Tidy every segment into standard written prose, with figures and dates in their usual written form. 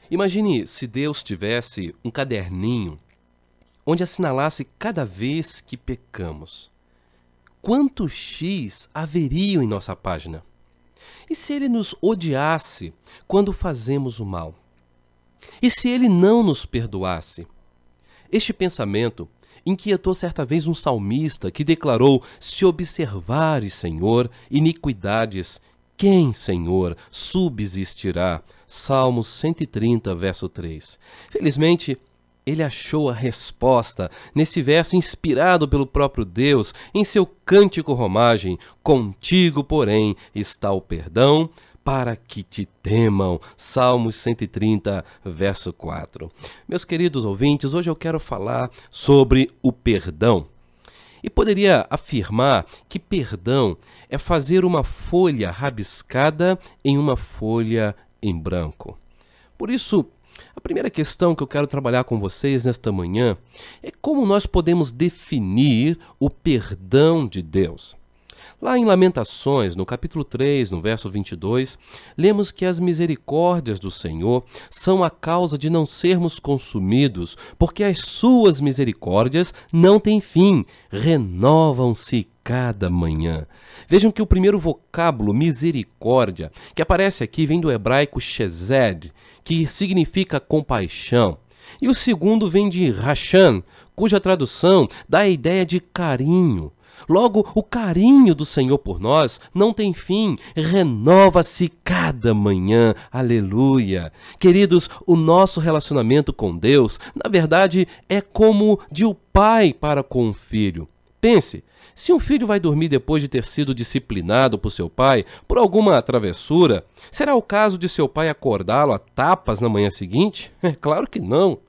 Imagine se Deus tivesse um caderninho onde assinalasse cada vez que pecamos. Quantos X haveriam em nossa página? E se Ele nos odiasse quando fazemos o mal? E se Ele não nos perdoasse? Este pensamento inquietou certa vez um salmista que declarou: se observares, Senhor, iniquidades, quem, Senhor, subsistirá? Salmos 130, verso 3. Felizmente, ele achou a resposta nesse verso inspirado pelo próprio Deus em seu cântico romagem: contigo, porém, está o perdão, para que te temam. Salmos 130, verso 4. Meus queridos ouvintes, hoje eu quero falar sobre o perdão. E poderia afirmar que perdão é fazer uma folha rabiscada em uma folha em branco. Por isso, a primeira questão que eu quero trabalhar com vocês nesta manhã é como nós podemos definir o perdão de Deus. Lá em Lamentações, no capítulo 3, no verso 22, lemos que as misericórdias do Senhor são a causa de não sermos consumidos, porque as suas misericórdias não têm fim, renovam-se cada manhã. Vejam que o primeiro vocábulo, misericórdia, que aparece aqui, vem do hebraico chesed, que significa compaixão. E o segundo vem de rashan, cuja tradução dá a ideia de carinho. Logo, o carinho do Senhor por nós não tem fim, renova-se cada manhã. Aleluia! Queridos, o nosso relacionamento com Deus, na verdade, é como de um pai para com um filho. Pense, se um filho vai dormir depois de ter sido disciplinado por seu pai por alguma travessura, será o caso de seu pai acordá-lo a tapas na manhã seguinte? É claro que não.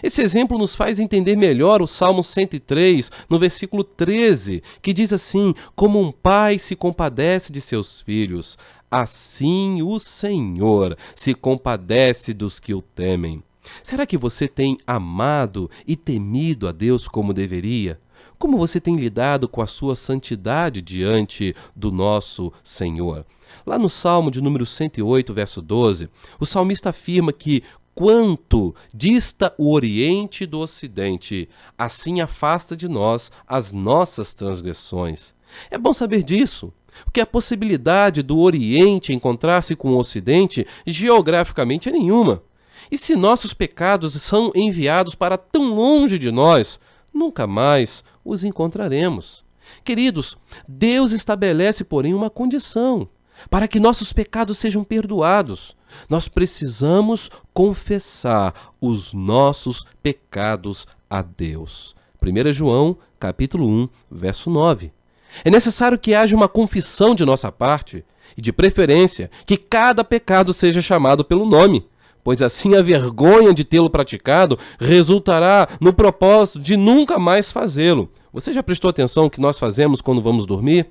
Esse exemplo nos faz entender melhor o Salmo 103, no versículo 13, que diz assim: como um pai se compadece de seus filhos, assim o Senhor se compadece dos que o temem. Será que você tem amado e temido a Deus como deveria? Como você tem lidado com a sua santidade diante do nosso Senhor? Lá no Salmo de número 108, verso 12, o salmista afirma que quanto dista o Oriente do Ocidente, assim afasta de nós as nossas transgressões. É bom saber disso, porque a possibilidade do Oriente encontrar-se com o Ocidente geograficamente é nenhuma. E se nossos pecados são enviados para tão longe de nós, nunca mais os encontraremos. Queridos, Deus estabelece, porém, uma condição para que nossos pecados sejam perdoados. Nós precisamos confessar os nossos pecados a Deus. 1 João, capítulo 1, verso 9. É necessário que haja uma confissão de nossa parte e, de preferência, que cada pecado seja chamado pelo nome, pois assim a vergonha de tê-lo praticado resultará no propósito de nunca mais fazê-lo. Você já prestou atenção no que nós fazemos quando vamos dormir?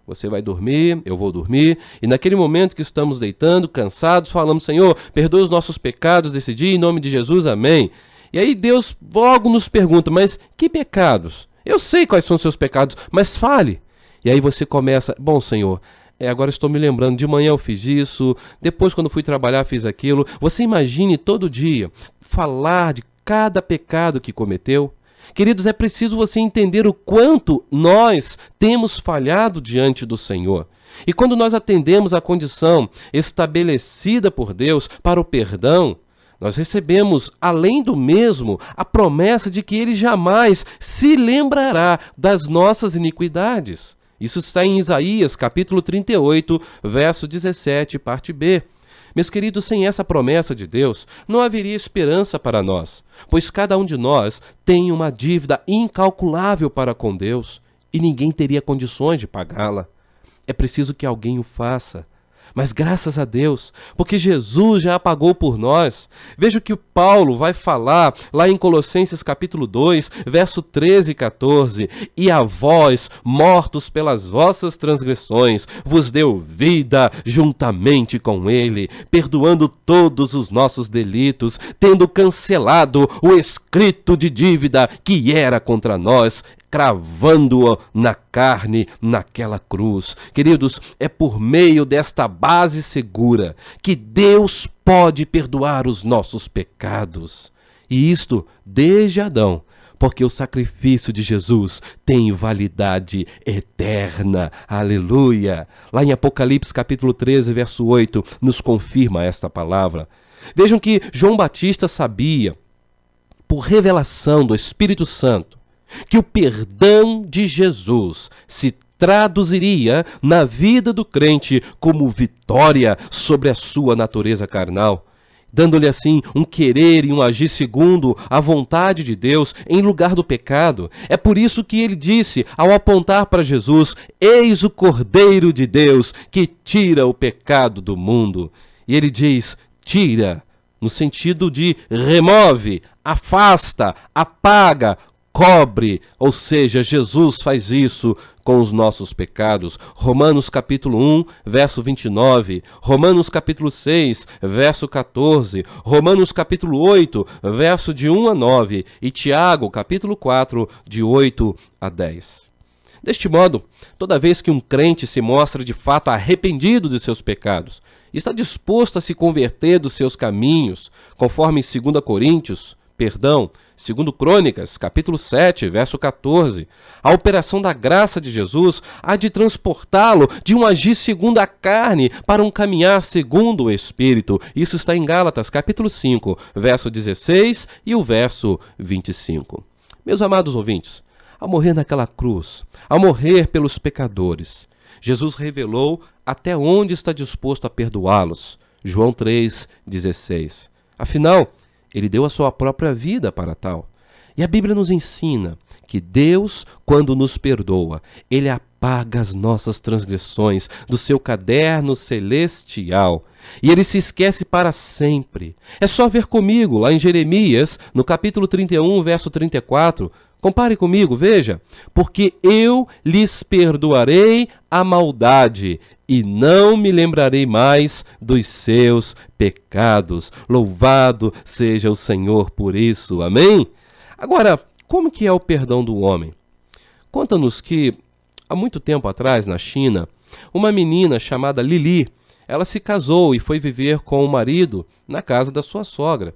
Você vai dormir, eu vou dormir, e naquele momento que estamos deitando, cansados, falamos: Senhor, perdoa os nossos pecados desse dia, em nome de Jesus, amém. E aí Deus logo nos pergunta: mas que pecados? Eu sei quais são os seus pecados, mas fale. E aí você começa: bom, Senhor, agora estou me lembrando, de manhã eu fiz isso, depois quando fui trabalhar fiz aquilo. Você imagine todo dia falar de cada pecado que cometeu. Queridos, é preciso você entender o quanto nós temos falhado diante do Senhor. E quando nós atendemos à condição estabelecida por Deus para o perdão, nós recebemos, além do mesmo, a promessa de que Ele jamais se lembrará das nossas iniquidades. Isso está em Isaías, capítulo 38, verso 17, parte B. Meus queridos, sem essa promessa de Deus, não haveria esperança para nós, pois cada um de nós tem uma dívida incalculável para com Deus e ninguém teria condições de pagá-la. É preciso que alguém o faça. Mas graças a Deus, porque Jesus já a pagou por nós. Veja o que o Paulo vai falar lá em Colossenses capítulo 2, verso 13 e 14. E a vós, mortos pelas vossas transgressões, vos deu vida juntamente com ele, perdoando todos os nossos delitos, tendo cancelado o escrito de dívida que era contra nós, cravando-o na carne, naquela cruz. Queridos, é por meio desta base segura que Deus pode perdoar os nossos pecados. E isto desde Adão, porque o sacrifício de Jesus tem validade eterna. Aleluia! Lá em Apocalipse capítulo 13, verso 8, nos confirma esta palavra. Vejam que João Batista sabia, por revelação do Espírito Santo, que o perdão de Jesus se traduziria na vida do crente como vitória sobre a sua natureza carnal, dando-lhe assim um querer e um agir segundo a vontade de Deus em lugar do pecado. É por isso que ele disse, ao apontar para Jesus: eis o Cordeiro de Deus que tira o pecado do mundo. E ele diz, tira, no sentido de remove, afasta, apaga, cobre, ou seja, Jesus faz isso com os nossos pecados. Romanos capítulo 1, verso 29, Romanos capítulo 6, verso 14, Romanos capítulo 8, verso de 1 a 9 e Tiago capítulo 4, de 8 a 10. Deste modo, toda vez que um crente se mostra de fato arrependido de seus pecados, está disposto a se converter dos seus caminhos, conforme 2 Crônicas, capítulo 7, verso 14, a operação da graça de Jesus há de transportá-lo de um agir segundo a carne para um caminhar segundo o Espírito. Isso está em Gálatas, capítulo 5, verso 16 e o verso 25. Meus amados ouvintes, ao morrer naquela cruz, ao morrer pelos pecadores, Jesus revelou até onde está disposto a perdoá-los. João 3,16. Afinal, ele deu a sua própria vida para tal. E a Bíblia nos ensina que Deus, quando nos perdoa, ele apaga as nossas transgressões do seu caderno celestial. E ele se esquece para sempre. É só ver comigo, lá em Jeremias, no capítulo 31, verso 34, compare comigo, veja. Porque eu lhes perdoarei a maldade e não me lembrarei mais dos seus pecados. Louvado seja o Senhor por isso. Amém? Agora, como que é o perdão do homem? Conta-nos que, há muito tempo atrás, na China, uma menina chamada Lili, ela se casou e foi viver com o marido na casa da sua sogra.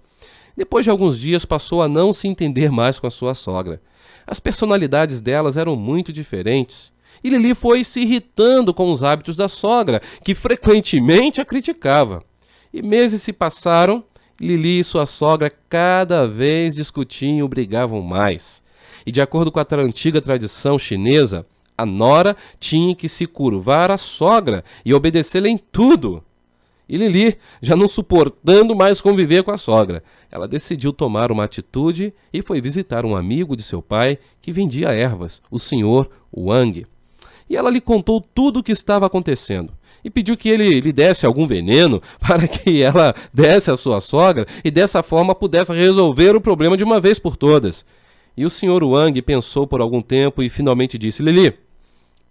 Depois de alguns dias, passou a não se entender mais com a sua sogra. As personalidades delas eram muito diferentes. E Lili foi se irritando com os hábitos da sogra, que frequentemente a criticava. E meses se passaram, Lili e sua sogra cada vez discutiam e brigavam mais. E de acordo com a antiga tradição chinesa, a nora tinha que se curvar à sogra e obedecê-la em tudo. E Lili, já não suportando mais conviver com a sogra, ela decidiu tomar uma atitude e foi visitar um amigo de seu pai que vendia ervas, o senhor Wang. E ela lhe contou tudo o que estava acontecendo e pediu que ele lhe desse algum veneno para que ela desse à sua sogra e dessa forma pudesse resolver o problema de uma vez por todas. E o senhor Wang pensou por algum tempo e finalmente disse: Lili,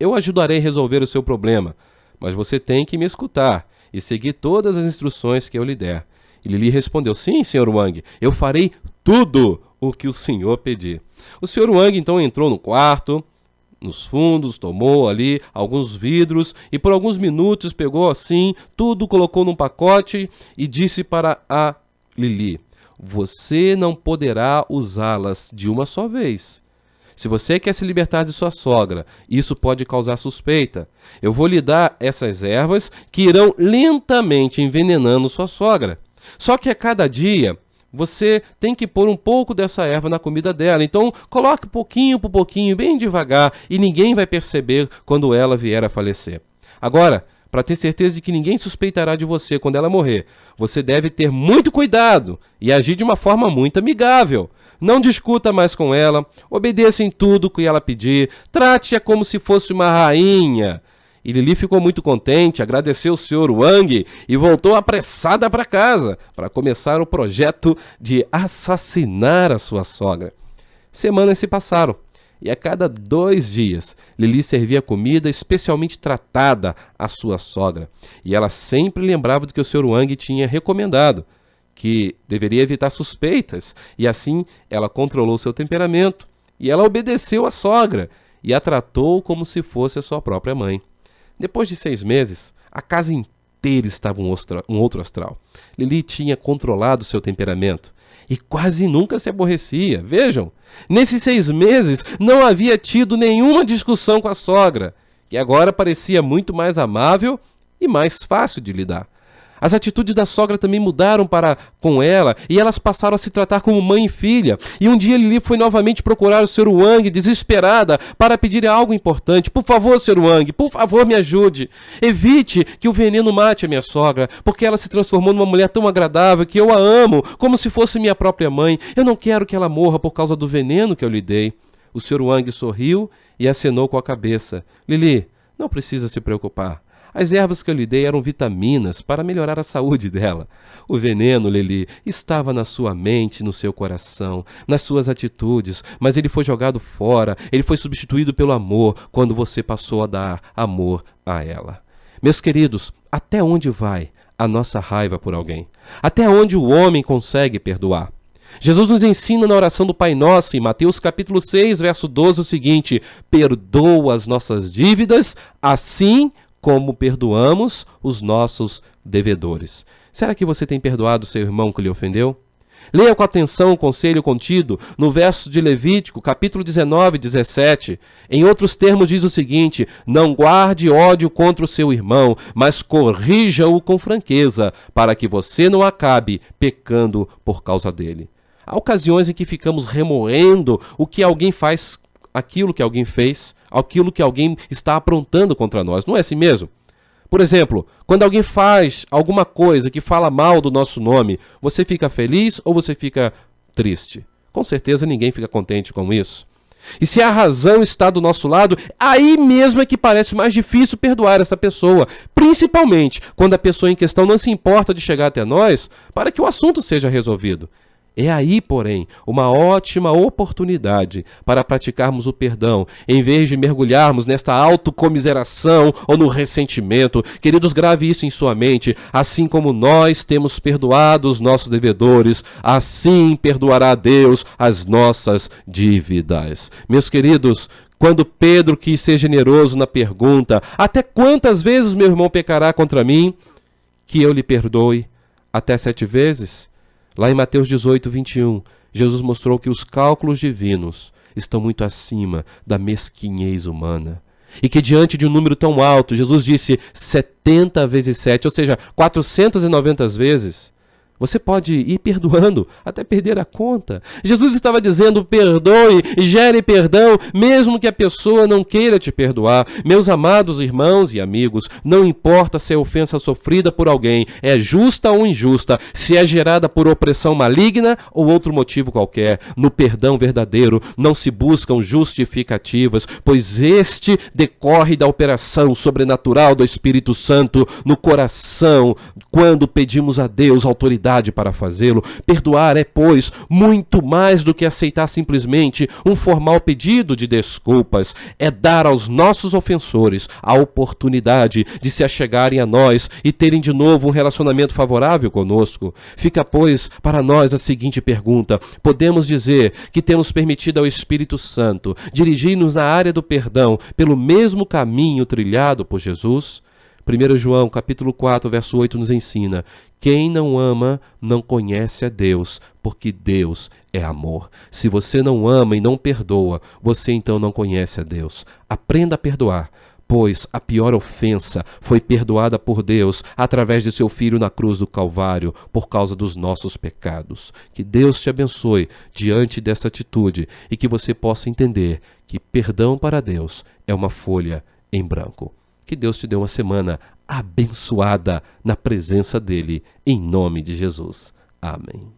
eu ajudarei a resolver o seu problema, mas você tem que me escutar e seguir todas as instruções que eu lhe der. E Lili respondeu: sim, senhor Wang, eu farei tudo o que o senhor pedir. O senhor Wang então entrou no quarto, nos fundos, tomou ali alguns vidros e por alguns minutos pegou assim, tudo colocou num pacote e disse para a Lili: você não poderá usá-las de uma só vez. Se você quer se libertar de sua sogra, isso pode causar suspeita. Eu vou lhe dar essas ervas que irão lentamente envenenando sua sogra. Só que a cada dia você tem que pôr um pouco dessa erva na comida dela. Então coloque pouquinho por pouquinho, bem devagar, e ninguém vai perceber quando ela vier a falecer. Agora, para ter certeza de que ninguém suspeitará de você quando ela morrer, você deve ter muito cuidado e agir de uma forma muito amigável. Não discuta mais com ela, obedeça em tudo que ela pedir, trate-a como se fosse uma rainha. E Lili ficou muito contente, agradeceu o senhor Wang e voltou apressada para casa para começar o projeto de assassinar a sua sogra. Semanas se passaram e a cada 2 dias Lili servia comida especialmente tratada à sua sogra. E ela sempre lembrava do que o senhor Wang tinha recomendado, que deveria evitar suspeitas, e assim ela controlou seu temperamento E ela obedeceu à sogra e a tratou como se fosse a sua própria mãe. Depois de 6 meses, a casa inteira estava um outro astral. Lili tinha controlado seu temperamento e quase nunca se aborrecia. Vejam, nesses 6 meses não havia tido nenhuma discussão com a sogra, que agora parecia muito mais amável e mais fácil de lidar. As atitudes da sogra também mudaram para com ela e elas passaram a se tratar como mãe e filha. E um dia Lili foi novamente procurar o Sr. Wang, desesperada, para pedir algo importante. Por favor, Sr. Wang, por favor, me ajude. Evite que o veneno mate a minha sogra, porque ela se transformou numa mulher tão agradável que eu a amo, como se fosse minha própria mãe. Eu não quero que ela morra por causa do veneno que eu lhe dei. O Sr. Wang sorriu e acenou com a cabeça. Lili, não precisa se preocupar. As ervas que eu lhe dei eram vitaminas para melhorar a saúde dela. O veneno, Lili, estava na sua mente, no seu coração, nas suas atitudes, mas ele foi jogado fora, ele foi substituído pelo amor quando você passou a dar amor a ela. Meus queridos, até onde vai a nossa raiva por alguém? Até onde o homem consegue perdoar? Jesus nos ensina na oração do Pai Nosso, em Mateus capítulo 6, verso 12, o seguinte: perdoa as nossas dívidas, assim como perdoamos os nossos devedores. Será que você tem perdoado seu irmão que lhe ofendeu? Leia com atenção o conselho contido no verso de Levítico, capítulo 19, 17. Em outros termos diz o seguinte: não guarde ódio contra o seu irmão, mas corrija-o com franqueza, para que você não acabe pecando por causa dele. Há ocasiões em que ficamos remoendo o que alguém faz, aquilo que alguém fez, aquilo que alguém está aprontando contra nós. Não é assim mesmo? Por exemplo, quando alguém faz alguma coisa que fala mal do nosso nome, você fica feliz ou você fica triste? Com certeza ninguém fica contente com isso. E se a razão está do nosso lado, aí mesmo é que parece mais difícil perdoar essa pessoa, principalmente quando a pessoa em questão não se importa de chegar até nós para que o assunto seja resolvido. É aí, porém, uma ótima oportunidade para praticarmos o perdão, em vez de mergulharmos nesta autocomiseração ou no ressentimento. Queridos, grave isso em sua mente. Assim como nós temos perdoado os nossos devedores, assim perdoará Deus as nossas dívidas. Meus queridos, quando Pedro quis ser generoso na pergunta: até quantas vezes meu irmão pecará contra mim? Que eu lhe perdoe até 7 vezes? Lá em Mateus 18, 21, Jesus mostrou que os cálculos divinos estão muito acima da mesquinhez humana. E que diante de um número tão alto, Jesus disse 70 vezes 7, ou seja, 490 vezes. Você pode ir perdoando até perder a conta. Jesus estava dizendo: perdoe, gere perdão, mesmo que a pessoa não queira te perdoar. Meus amados irmãos e amigos, não importa se a ofensa sofrida por alguém é justa ou injusta, se é gerada por opressão maligna ou outro motivo qualquer. No perdão verdadeiro não se buscam justificativas, pois este decorre da operação sobrenatural do Espírito Santo no coração, quando pedimos a Deus autoridade para fazê-lo. Perdoar é, pois, muito mais do que aceitar simplesmente um formal pedido de desculpas. É dar aos nossos ofensores a oportunidade de se achegarem a nós e terem de novo um relacionamento favorável conosco. Fica, pois, para nós a seguinte pergunta: podemos dizer que temos permitido ao Espírito Santo dirigir-nos na área do perdão pelo mesmo caminho trilhado por Jesus? 1 João, capítulo 4, verso 8, nos ensina: quem não ama não conhece a Deus, porque Deus é amor. Se você não ama e não perdoa, você então não conhece a Deus. Aprenda a perdoar, pois a pior ofensa foi perdoada por Deus através de seu Filho na cruz do Calvário, por causa dos nossos pecados. Que Deus te abençoe diante dessa atitude e que você possa entender que perdão para Deus é uma folha em branco. Que Deus te dê uma semana abençoada na presença dEle, em nome de Jesus. Amém.